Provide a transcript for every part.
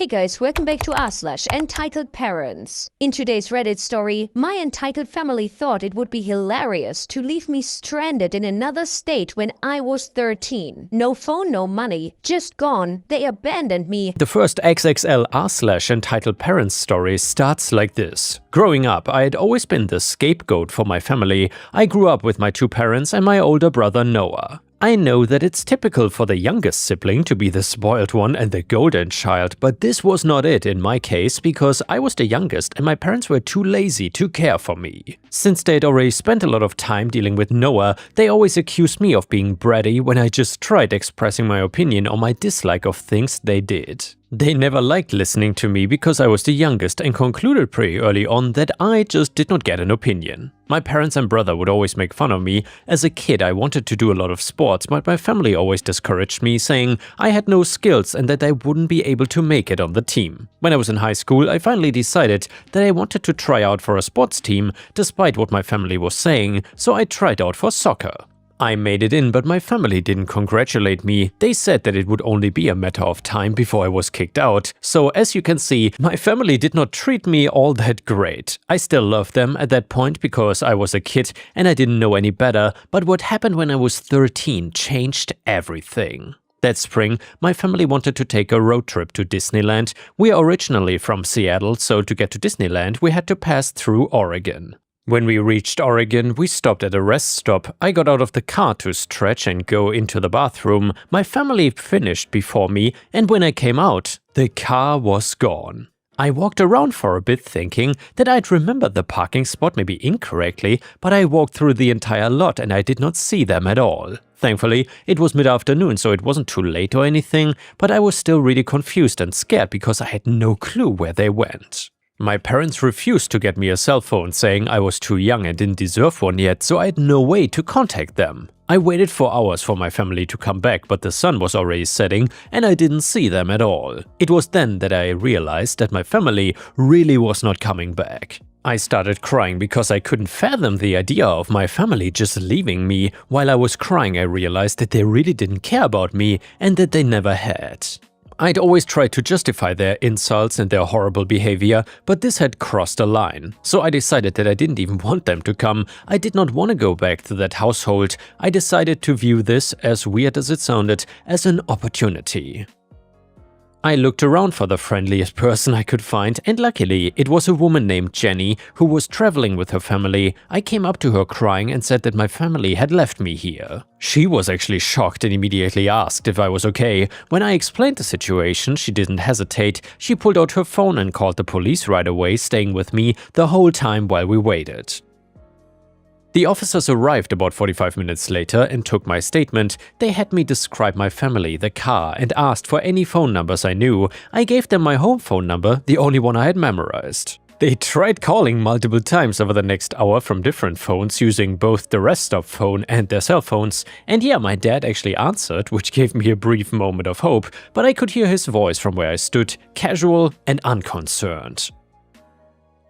Hey guys, welcome back to r/entitled parents. In today's Reddit story, my entitled family thought it would be hilarious to leave me stranded in another state when I was 13. No phone, no money, just gone. They abandoned me. The first XXL r/entitled parents story starts like this. Growing up, I had always been the scapegoat for my family. I grew up with my two parents and my older brother Noah. I know that it's typical for the youngest sibling to be the spoiled one and the golden child, but this was not it in my case because I was the youngest and my parents were too lazy to care for me. Since they'd already spent a lot of time dealing with Noah, they always accused me of being bratty when I just tried expressing my opinion or my dislike of things they did. They never liked listening to me because I was the youngest and concluded pretty early on that I just did not get an opinion. My parents and brother would always make fun of me. As a kid, I wanted to do a lot of sports, but my family always discouraged me, saying I had no skills and that I wouldn't be able to make it on the team. When I was in high school, I finally decided that I wanted to try out for a sports team, despite what my family was saying, so I tried out for soccer. I made it in, but my family didn't congratulate me. They said that it would only be a matter of time before I was kicked out. So as you can see, my family did not treat me all that great. I still loved them at that point because I was a kid and I didn't know any better, but what happened when I was 13 changed everything. That spring, my family wanted to take a road trip to Disneyland. We are originally from Seattle, so to get to Disneyland, we had to pass through Oregon. When we reached Oregon, we stopped at a rest stop. I got out of the car to stretch and go into the bathroom. My family finished before me, and when I came out, the car was gone. I walked around for a bit thinking that I'd remembered the parking spot maybe incorrectly, but I walked through the entire lot and I did not see them at all. Thankfully, it was mid-afternoon, so it wasn't too late or anything, but I was still really confused and scared because I had no clue where they went. My parents refused to get me a cell phone, saying I was too young and didn't deserve one yet, so I had no way to contact them. I waited for hours for my family to come back, but the sun was already setting and I didn't see them at all. It was then that I realized that my family really was not coming back. I started crying because I couldn't fathom the idea of my family just leaving me. While I was crying, I realized that they really didn't care about me and that they never had. I'd always tried to justify their insults and their horrible behavior, but this had crossed a line. So I decided that I didn't even want them to come. I did not want to go back to that household. I decided to view this, as weird as it sounded, as an opportunity. I looked around for the friendliest person I could find, and luckily it was a woman named Jenny who was traveling with her family. I came up to her crying and said that my family had left me here. She was actually shocked and immediately asked if I was okay. When I explained the situation, she didn't hesitate. She pulled out her phone and called the police right away, staying with me the whole time while we waited. The officers arrived about 45 minutes later and took my statement. They had me describe my family, the car, and asked for any phone numbers I knew. I gave them my home phone number, the only one I had memorized. They tried calling multiple times over the next hour from different phones, using both the rest stop phone and their cell phones. And yeah, my dad actually answered, which gave me a brief moment of hope, but I could hear his voice from where I stood, casual and unconcerned.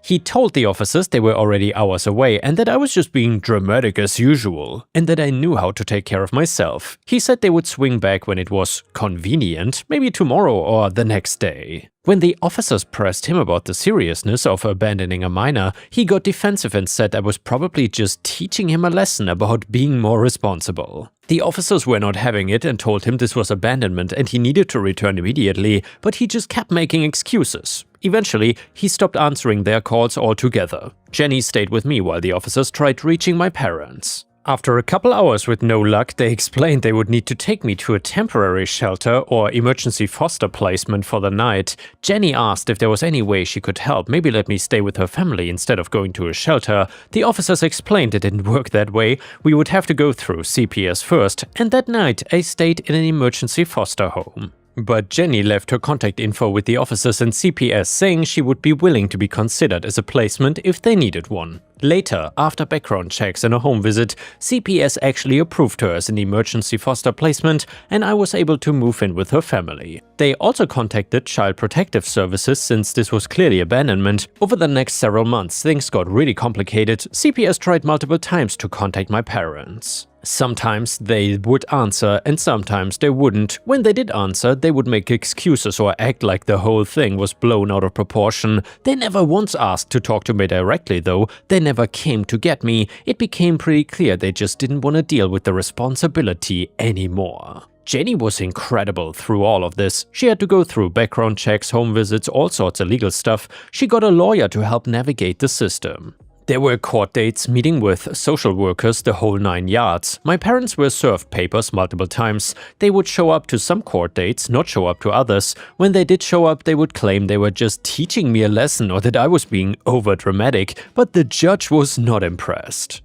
He told the officers they were already hours away and that I was just being dramatic as usual, and that I knew how to take care of myself. He said they would swing back when it was convenient, maybe tomorrow or the next day. When the officers pressed him about the seriousness of abandoning a minor, he got defensive and said I was probably just teaching him a lesson about being more responsible. The officers were not having it and told him this was abandonment and he needed to return immediately, but he just kept making excuses. Eventually, he stopped answering their calls altogether. Jenny stayed with me while the officers tried reaching my parents. After a couple hours with no luck, they explained they would need to take me to a temporary shelter or emergency foster placement for the night. Jenny asked if there was any way she could help, maybe let me stay with her family instead of going to a shelter. The officers explained it didn't work that way. We would have to go through CPS first, and that night I stayed in an emergency foster home. But Jenny left her contact info with the officers and CPS, saying she would be willing to be considered as a placement if they needed one. Later, after background checks and a home visit, CPS actually approved her as an emergency foster placement and I was able to move in with her family. They also contacted Child Protective Services since this was clearly abandonment. Over the next several months, things got really complicated. CPS tried multiple times to contact my parents. Sometimes they would answer and sometimes they wouldn't. When they did answer, they would make excuses or act like the whole thing was blown out of proportion. They never once asked to talk to me directly though. They never came to get me. It became pretty clear they just didn't want to deal with the responsibility anymore. Jenny was incredible through all of this. She had to go through background checks, home visits, all sorts of legal stuff. She got a lawyer to help navigate the system. There were court dates, meeting with social workers, the whole 9 yards. My parents were served papers multiple times. They would show up to some court dates, not show up to others. When they did show up, they would claim they were just teaching me a lesson or that I was being over-dramatic, but the judge was not impressed.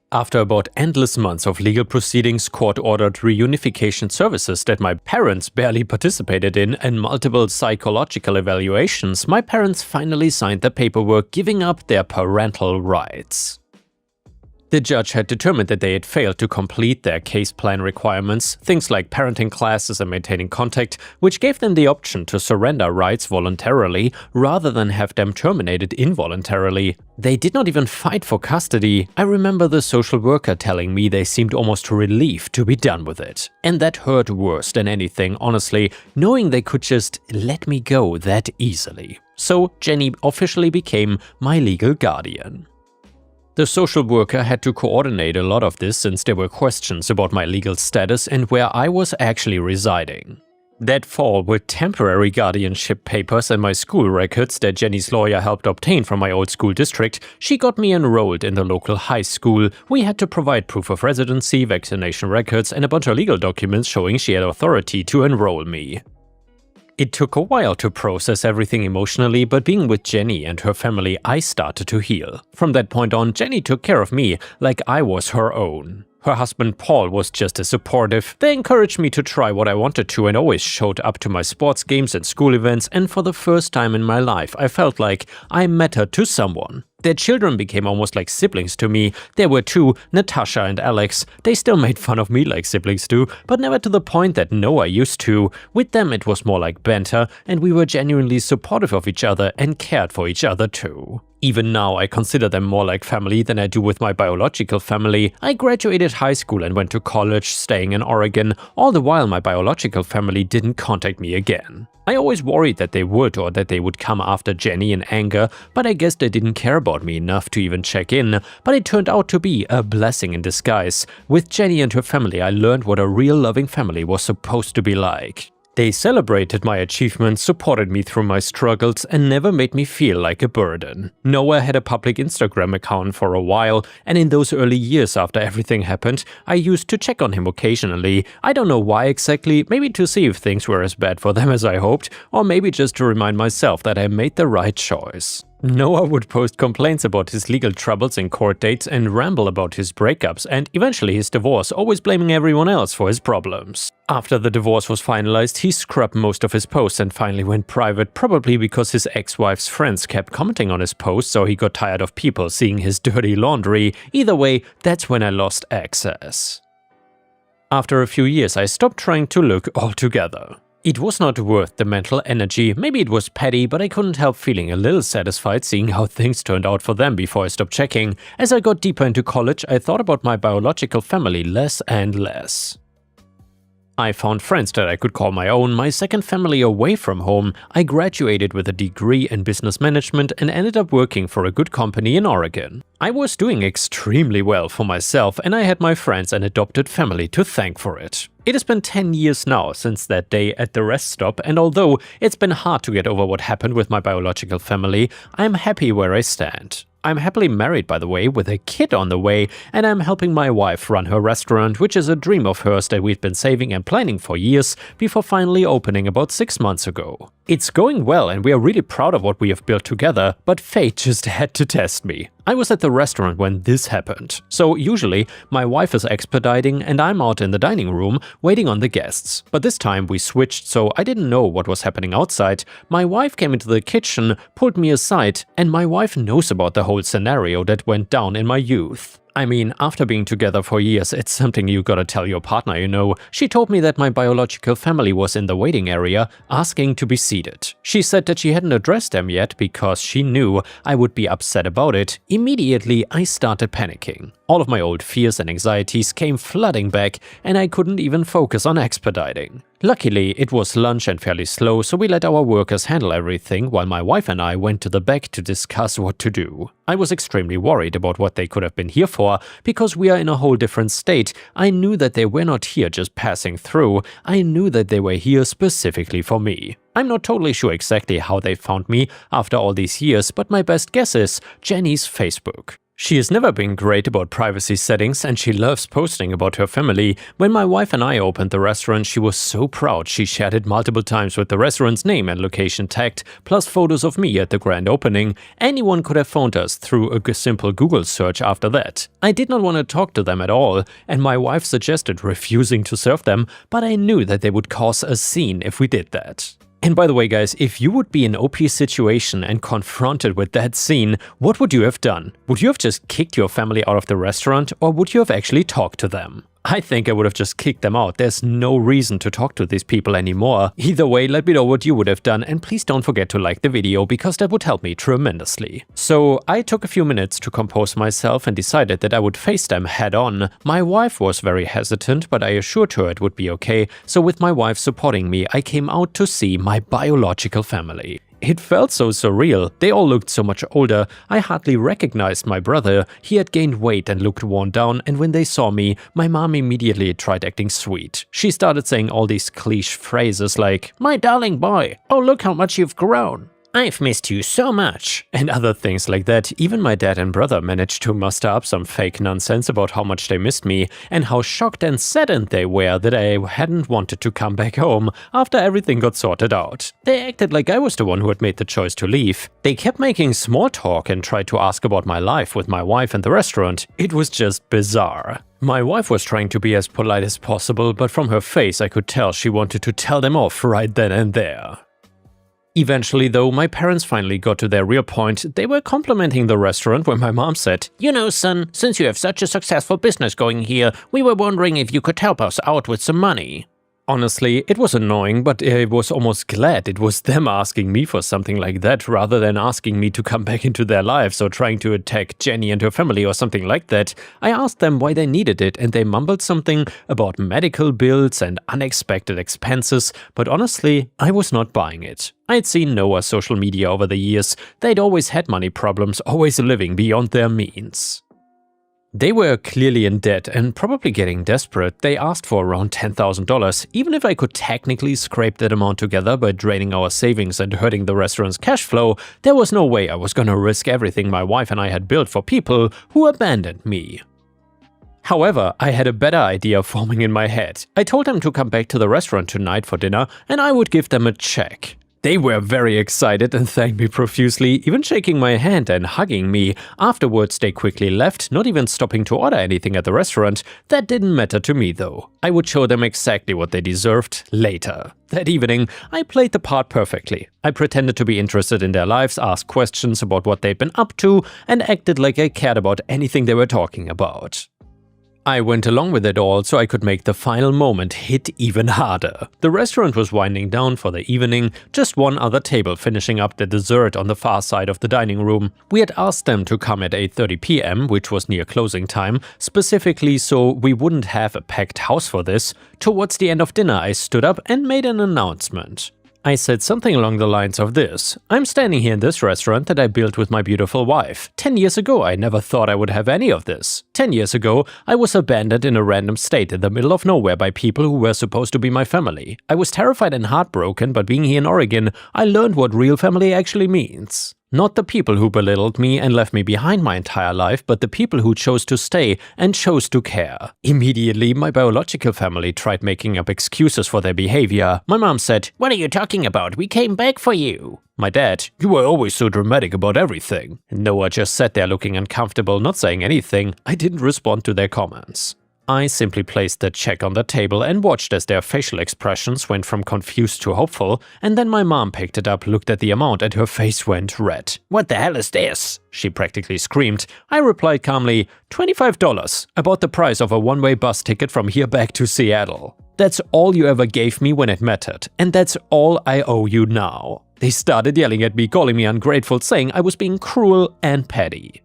After about endless months of legal proceedings, court-ordered reunification services that my parents barely participated in, and multiple psychological evaluations, my parents finally signed the paperwork giving up their parental rights. The judge had determined that they had failed to complete their case plan requirements, things like parenting classes and maintaining contact, which gave them the option to surrender rights voluntarily rather than have them terminated involuntarily. They did not even fight for custody. I remember the social worker telling me they seemed almost relieved to be done with it. And that hurt worse than anything, honestly, knowing they could just let me go that easily. So Jenny officially became my legal guardian. The social worker had to coordinate a lot of this since there were questions about my legal status and where I was actually residing. That fall, with temporary guardianship papers and my school records that Jenny's lawyer helped obtain from my old school district, she got me enrolled in the local high school. We had to provide proof of residency, vaccination records, and a bunch of legal documents showing she had authority to enroll me. It took a while to process everything emotionally, but being with Jenny and her family, I started to heal. From that point on, Jenny took care of me like I was her own. Her husband Paul was just as supportive. They encouraged me to try what I wanted to and always showed up to my sports games and school events, and for the first time in my life I felt like I mattered to someone. Their children became almost like siblings to me. There were two, Natasha and Alex. They still made fun of me like siblings do, but never to the point that Noah used to. With them it was more like banter, and we were genuinely supportive of each other and cared for each other too. Even now I consider them more like family than I do with my biological family. I graduated high school and went to college, staying in Oregon. All the while my biological family didn't contact me again. I always worried that they would, or that they would come after Jenny in anger, but I guess they didn't care about me enough to even check in. But it turned out to be a blessing in disguise. With Jenny and her family I learned what a real loving family was supposed to be like. They celebrated my achievements, supported me through my struggles, and never made me feel like a burden. Noah had a public Instagram account for a while, and in those early years after everything happened, I used to check on him occasionally. I don't know why exactly, maybe to see if things were as bad for them as I hoped, or maybe just to remind myself that I made the right choice. Noah would post complaints about his legal troubles and court dates and ramble about his breakups and eventually his divorce, always blaming everyone else for his problems. After the divorce was finalized, he scrubbed most of his posts and finally went private, probably because his ex-wife's friends kept commenting on his posts, so he got tired of people seeing his dirty laundry. Either way, that's when I lost access. After a few years, I stopped trying to look all together. It was not worth the mental energy. Maybe it was petty, but I couldn't help feeling a little satisfied seeing how things turned out for them before I stopped checking. As I got deeper into college, I thought about my biological family less and less. I found friends that I could call my own, my second family away from home. I graduated with a degree in business management and ended up working for a good company in Oregon. I was doing extremely well for myself, and I had my friends and adopted family to thank for it. It has been 10 years now since that day at the rest stop, and although it's been hard to get over what happened with my biological family, I'm happy where I stand. I'm happily married, by the way, with a kid on the way, and I'm helping my wife run her restaurant, which is a dream of hers that we've been saving and planning for years before finally opening about 6 months ago. It's going well and we are really proud of what we have built together, but fate just had to test me. I was at the the restaurant when this happened. So usually, my wife is expediting and I'm out in the dining room waiting on the guests. But this time we switched, so I didn't know what was happening outside. My wife came into the kitchen, pulled me aside, and my wife knows about the whole scenario that went down in my youth. I mean, after being together for years, it's something you gotta tell your partner, you know. She told me that my biological family was in the waiting area, asking to be seated. She said that she hadn't addressed them yet because she knew I would be upset about it. Immediately, I started panicking. All of my old fears and anxieties came flooding back, and I couldn't even focus on expediting. Luckily, it was lunch and fairly slow, so we let our workers handle everything while my wife and I went to the back to discuss what to do. I was extremely worried about what they could have been here for, because we are in a whole different state. I knew that they were not here just passing through. I knew that they were here specifically for me. I'm not totally sure exactly how they found me after all these years, but my best guess is Jenny's Facebook. She has never been great about privacy settings and she loves posting about her family. When my wife and I opened the restaurant, she was so proud she shared it multiple times with the restaurant's name and location tagged, plus photos of me at the grand opening. Anyone could have found us through a simple Google search after that. I did not want to talk to them at all, and my wife suggested refusing to serve them, but I knew that they would cause a scene if we did that. And by the way, guys, if you would be in OP's situation and confronted with that scene, what would you have done? Would you have just kicked your family out of the restaurant, or would you have actually talked to them? I think I would have just kicked them out. There's no reason to talk to these people anymore. Either way, let me know what you would have done, and please don't forget to like the video because that would help me tremendously. So I took a few minutes to compose myself and decided that I would face them head on. My wife was very hesitant, but I assured her it would be okay, so with my wife supporting me, I came out to see my biological family. It felt so surreal. They all looked so much older. I hardly recognized my brother. He had gained weight and looked worn down, and when they saw me, my mom immediately tried acting sweet. She started saying all these cliché phrases like, "My darling boy, oh look how much you've grown. I've missed you so much," and other things like that. Even my dad and brother managed to muster up some fake nonsense about how much they missed me and how shocked and saddened they were that I hadn't wanted to come back home after everything got sorted out. They acted like I was the one who had made the choice to leave. They kept making small talk and tried to ask about my life with my wife and the restaurant. It was just bizarre. My wife was trying to be as polite as possible, but from her face I could tell she wanted to tell them off right then and there. Eventually, though, my parents finally got to their real point. They were complimenting the restaurant when my mom said, "You know, son, since you have such a successful business going here, we were wondering if you could help us out with some money." Honestly, it was annoying, but I was almost glad it was them asking me for something like that rather than asking me to come back into their lives or trying to attack Jenny and her family or something like that. I asked them why they needed it and they mumbled something about medical bills and unexpected expenses, but honestly, I was not buying it. I'd seen Noah's social media over the years. They'd always had money problems, always living beyond their means. They were clearly in debt and probably getting desperate. They asked for around $10,000. Even if I could technically scrape that amount together by draining our savings and hurting the restaurant's cash flow, there was no way I was gonna risk everything my wife and I had built for people who abandoned me. However, I had a better idea forming in my head. I told them to come back to the restaurant tonight for dinner and I would give them a check. They were very excited and thanked me profusely, even shaking my hand and hugging me. Afterwards, they quickly left, not even stopping to order anything at the restaurant. That didn't matter to me though. I would show them exactly what they deserved later. That evening, I played the part perfectly. I pretended to be interested in their lives, asked questions about what they'd been up to, and acted like I cared about anything they were talking about. I went along with it all so I could make the final moment hit even harder. The restaurant was winding down for the evening, just one other table finishing up the dessert on the far side of the dining room. We had asked them to come at 8:30 p.m, which was near closing time, specifically so we wouldn't have a packed house for this. Towards the end of dinner, I stood up and made an announcement. I said something along the lines of this: "I'm standing here in this restaurant that I built with my beautiful wife. 10 years ago, I never thought I would have any of this. 10 years ago, I was abandoned in a random state in the middle of nowhere by people who were supposed to be my family. I was terrified and heartbroken, but being here in Oregon, I learned what real family actually means. Not the people who belittled me and left me behind my entire life, but the people who chose to stay and chose to care." Immediately, my biological family tried making up excuses for their behavior. My mom said, "What are you talking about? We came back for you." My dad, you were always so dramatic about everything. Noah just sat there looking uncomfortable, not saying anything. I didn't respond to their comments. I simply placed the check on the table and watched as their facial expressions went from confused to hopeful, and then my mom picked it up, looked at the amount, and her face went red. "What the hell is this?" she practically screamed. I replied calmly, $25, about the price of a one-way bus ticket from here back to Seattle. That's all you ever gave me when it mattered, and that's all I owe you now. They started yelling at me, calling me ungrateful, saying I was being cruel and petty.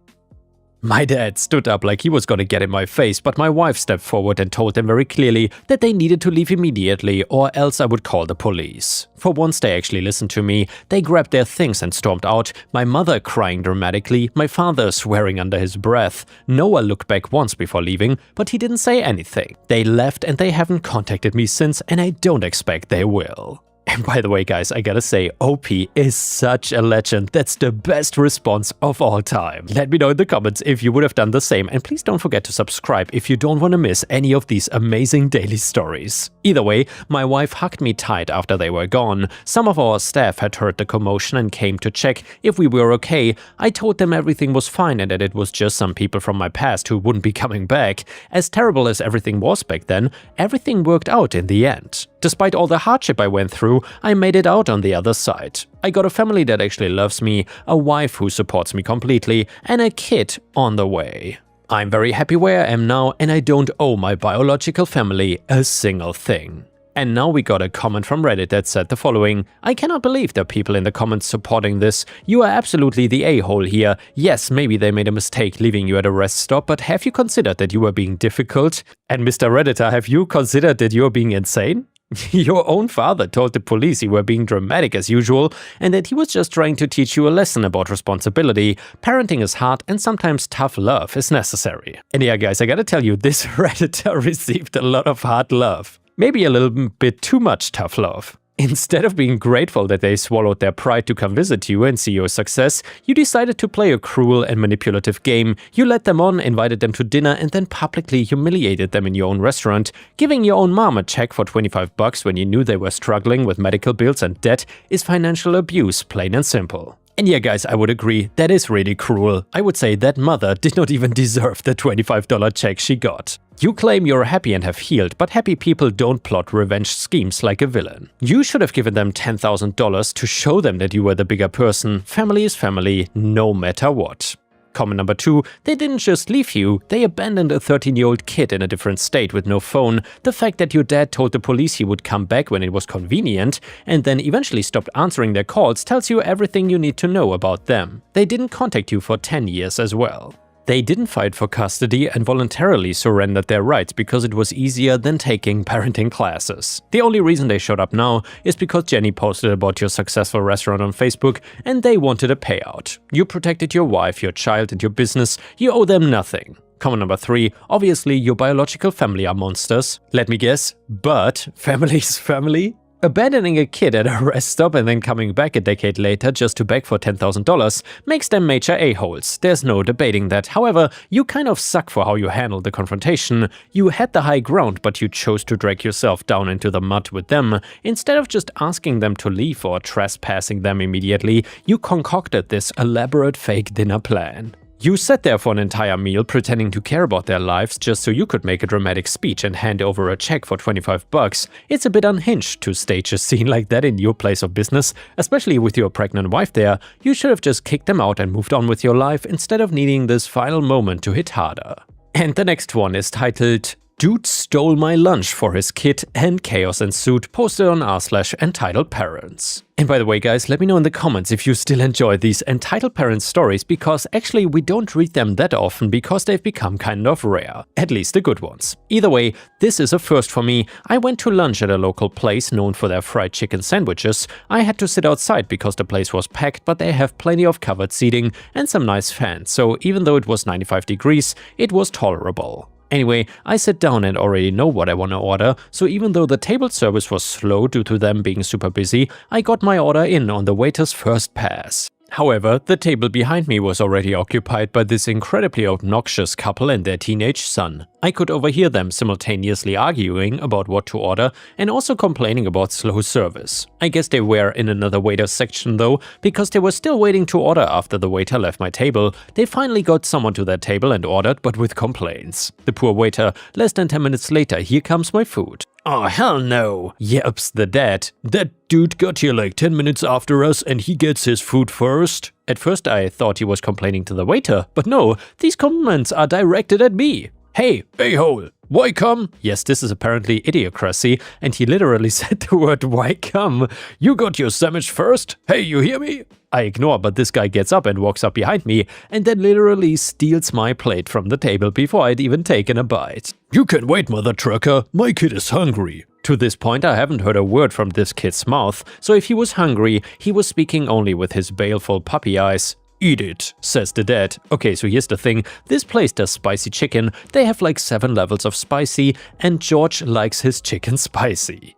My dad stood up like he was gonna get in my face, but my wife stepped forward and told them very clearly that they needed to leave immediately or else I would call the police. For once they actually listened to me. They grabbed their things and stormed out, my mother crying dramatically, my father swearing under his breath. Noah looked back once before leaving, but he didn't say anything. They left and they haven't contacted me since, and I don't expect they will. And by the way, guys, I gotta say, OP is such a legend. That's the best response of all time. Let me know in the comments if you would have done the same, and please don't forget to subscribe if you don't want to miss any of these amazing daily stories. Either way, my wife hugged me tight after they were gone. Some of our staff had heard the commotion and came to check if we were okay. I told them everything was fine and that it was just some people from my past who wouldn't be coming back. As terrible as everything was back then, everything worked out in the end. Despite all the hardship I went through, I made it out on the other side. I got a family that actually loves me, a wife who supports me completely, and a kid on the way. I'm very happy where I am now, and I don't owe my biological family a single thing. And now we got a comment from Reddit that said the following: I cannot believe there are people in the comments supporting this. You are absolutely the a-hole here. Yes, maybe they made a mistake leaving you at a rest stop, but have you considered that you were being difficult? And Mr. Redditor, have you considered that you are being insane? Your own father told the police you were being dramatic as usual and that he was just trying to teach you a lesson about responsibility. Parenting is hard and sometimes tough love is necessary. And yeah, guys, I gotta tell you, this Redditor received a lot of hard love. Maybe a little bit too much tough love. Instead of being grateful that they swallowed their pride to come visit you and see your success, you decided to play a cruel and manipulative game. You led them on, invited them to dinner, and then publicly humiliated them in your own restaurant. Giving your own mom a check for $25 when you knew they were struggling with medical bills and debt is financial abuse, plain and simple. And yeah, guys, I would agree, that is really cruel. I would say that mother did not even deserve the $25 check she got. You claim you're happy and have healed, but happy people don't plot revenge schemes like a villain. You should have given them $10,000 to show them that you were the bigger person. Family is family, no matter what. Comment number 2, they didn't just leave you, they abandoned a 13-year-old kid in a different state with no phone. The fact that your dad told the police he would come back when it was convenient and then eventually stopped answering their calls tells you everything you need to know about them. They didn't contact you for 10 years as well. They didn't fight for custody and voluntarily surrendered their rights because it was easier than taking parenting classes. The only reason they showed up now is because Jenny posted about your successful restaurant on Facebook and they wanted a payout. You protected your wife, your child, and your business. You owe them nothing. Comment number 3, obviously your biological family are monsters. Let me guess, but family's family? Abandoning a kid at a rest stop and then coming back a decade later just to beg for $10,000 makes them major a-holes. There's no debating that. However, you kind of suck for how you handled the confrontation. You had the high ground, but you chose to drag yourself down into the mud with them. Instead of just asking them to leave or trespassing them immediately, you concocted this elaborate fake dinner plan. You sat there for an entire meal pretending to care about their lives just so you could make a dramatic speech and hand over a check for $25. It's a bit unhinged to stage a scene like that in your place of business, especially with your pregnant wife there. You should have just kicked them out and moved on with your life instead of needing this final moment to hit harder. And the next one is titled, Dude stole my lunch for his kid and chaos ensued, posted on r/entitled parents. And by the way, guys, let me know in the comments if you still enjoy these entitled parents stories, because actually we don't read them that often because they've become kind of rare, at least the good ones. Either way, this is a first for me. I went to lunch at a local place known for their fried chicken sandwiches. I had to sit outside because the place was packed, but they have plenty of covered seating and some nice fans, so even though it was 95 degrees, it was tolerable. Anyway, I sat down and already know what I want to order, so even though the table service was slow due to them being super busy, I got my order in on the waiter's first pass. However, the table behind me was already occupied by this incredibly obnoxious couple and their teenage son. I could overhear them simultaneously arguing about what to order and also complaining about slow service. I guess they were in another waiter's section though, because they were still waiting to order after the waiter left my table. They finally got someone to their table and ordered, but with complaints. The poor waiter, less than 10 minutes later, here comes my food. "Oh, hell no," yelps the dad. "That dude got here like 10 minutes after us and he gets his food first." At first I thought he was complaining to the waiter, but no, these compliments are directed at me. "Hey, a-hole, why come?" Yes, this is apparently idiocracy, and he literally said the word "why come?" "You got your sandwich first? Hey, you hear me?" I ignore, but this guy gets up and walks up behind me and then literally steals my plate from the table before I'd even taken a bite. "You can wait, mother trucker, my kid is hungry." To this point, I haven't heard a word from this kid's mouth, so if he was hungry, he was speaking only with his baleful puppy eyes. "Eat it," says the dad. Okay, so here's the thing. This place does spicy chicken. They have like 7 levels of spicy, and George likes his chicken spicy.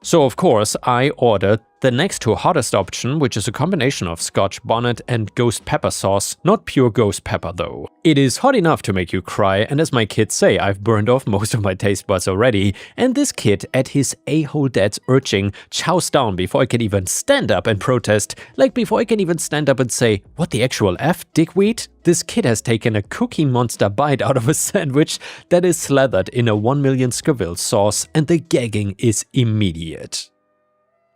So of course, I ordered the next to hottest option, which is a combination of Scotch bonnet and ghost pepper sauce, not pure ghost pepper though. It is hot enough to make you cry, and as my kids say, I've burned off most of my taste buds already, and this kid, at his a-hole dad's urging, chows down before I can even stand up and protest, like before I can even stand up and say, "What the actual F, dickweed?" This kid has taken a Cookie Monster bite out of a sandwich that is slathered in a 1 million Scoville sauce, and the gagging is immediate.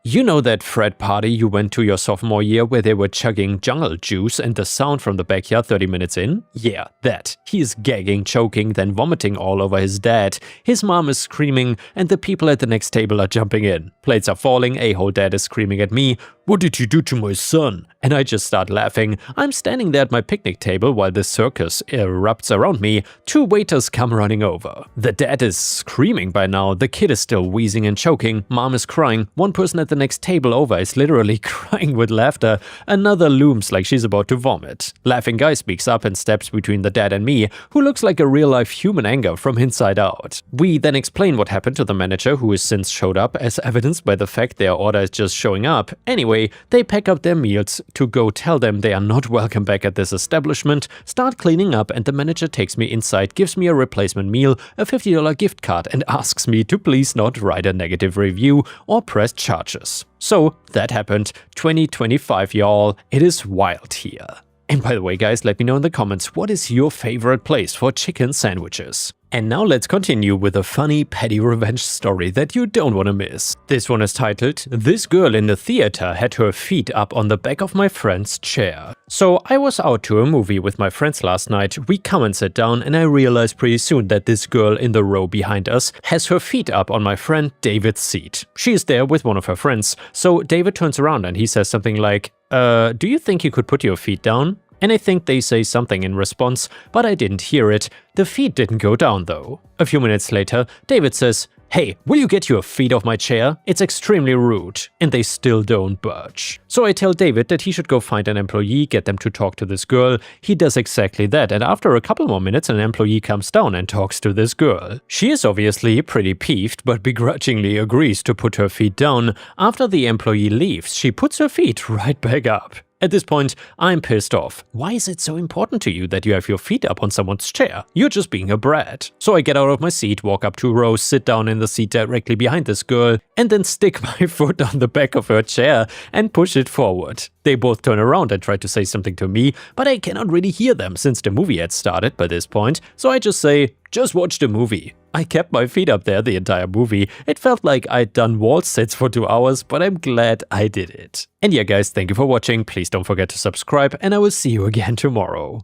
You know that frat party you went to your sophomore year where they were chugging jungle juice and the sound from the backyard 30 minutes in? Yeah, that. He is gagging, choking, then vomiting all over his dad. His mom is screaming and the people at the next table are jumping in. Plates are falling, a-hole dad is screaming at me, "What did you do to my son?" And I just start laughing. I'm standing there at my picnic table while the circus erupts around me. 2 waiters come running over. The dad is screaming by now, the kid is still wheezing and choking, mom is crying, one person at the next table over is literally crying with laughter, another looms like she's about to vomit. Laughing guy speaks up and steps between the dad and me, who looks like a real-life human anger from inside out. We then explain what happened to the manager, who has since showed up, as evidenced by the fact their order is just showing up. Anyway, they pack up their meals to go tell them they are not welcome back at this establishment, start cleaning up, and the manager takes me inside, gives me a replacement meal, a $50 gift card, and asks me to please not write a negative review or press charges. So that happened. 2025, y'all. It is wild here. And by the way, guys, let me know in the comments, what is your favorite place for chicken sandwiches? And now let's continue with a funny petty revenge story that you don't want to miss. This one is titled, "This girl in the theater had her feet up on the back of my friend's chair." So I was out to a movie with my friends last night, we come and sit down, and I realized pretty soon that this girl in the row behind us has her feet up on my friend David's seat. She is there with one of her friends, so David turns around and he says something like, "Do you think you could put your feet down?" And I think they say something in response, but I didn't hear it. The feet didn't go down though. A few minutes later, David says, "Hey, will you get your feet off my chair? It's extremely rude." And they still don't budge. So I tell David that he should go find an employee, get them to talk to this girl. He does exactly that, and after a couple more minutes, an employee comes down and talks to this girl. She is obviously pretty peeved, but begrudgingly agrees to put her feet down. After the employee leaves, she puts her feet right back up. At this point, I'm pissed off. Why is it so important to you that you have your feet up on someone's chair? You're just being a brat. So I get out of my seat, walk up 2 rows, sit down in the seat directly behind this girl, and then stick my foot on the back of her chair and push it forward. They both turn around and try to say something to me, but I cannot really hear them since the movie had started by this point, so I just say, "Just watch the movie." I kept my feet up there the entire movie. It felt like I'd done wall sits for 2 hours, but I'm glad I did it. And yeah guys, thank you for watching, please don't forget to subscribe, and I will see you again tomorrow.